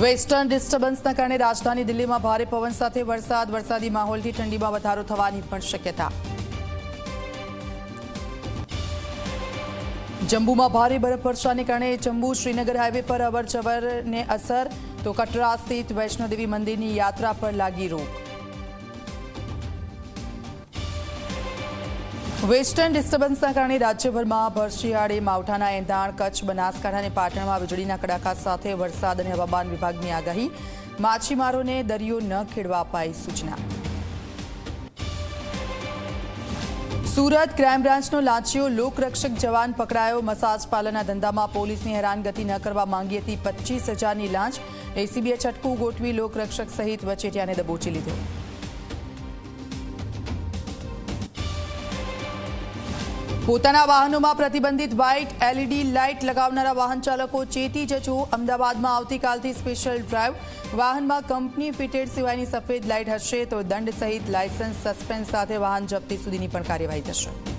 Western ડિસ્ટર્બન્સના કારણે રાજધાની દિલ્હીમાં ભારે પવન સાથે વરસાદી માહોલથી ઠંડીમાં વધારો થવાની પણ શક્યતા। જમ્મુમાં ભારે બરફવર્ષાને કારણે જમ્મુ શ્રીનગર હાઈવે પર અવરજવરને અસર, તો કટરા સ્થિત વૈષ્ણોદેવી મંદિરની યાત્રા પર લાગી રોક। વેસ્ટર્ન ડિસ્ટર્બન્સના કારણે રાજ્યભરમાં ભર શિયાળે માવઠાના એંધાણ, કચ્છ, બનાસકાંઠા અને પાટણમાં વીજળીના કડાકા સાથે વરસાદ અને હવામાન વિભાગની આગાહી, માછીમારોને દરિયો ન ખેડવા અપાઈ સૂચના। સુરત ક્રાઇમ બ્રાન્ચનો લાંચિયો લોકરક્ષક જવાન પકડાયો, મસાજ પાર્લરના ધંધામાં પોલીસની હેરાનગતિ ન કરવા માંગી હતી 25,000ની લાંચ, એસીબીએ છટકું ગોઠવી લોકરક્ષક સહિત વચેટિયાને દબોચી લીધો। પોતાના વાહનોમાં પ્રતિબંધિત વ્હાઇટ એલઈડી લાઇટ લગાવનારા વાહન ચાલકો ચેતી જજો। અમદાવાદમાં આવતીકાલથી સ્પેશિયલ ડ્રાઇવ, વાહનમાં કંપની ફિટેડ સિવાયની સફેદ લાઇટ હશે તો દંડ સહિત લાયસન્સ સસ્પેન્ડ સાથે વાહન જપ્તી સુધીની પણ કાર્યવાહી થશે।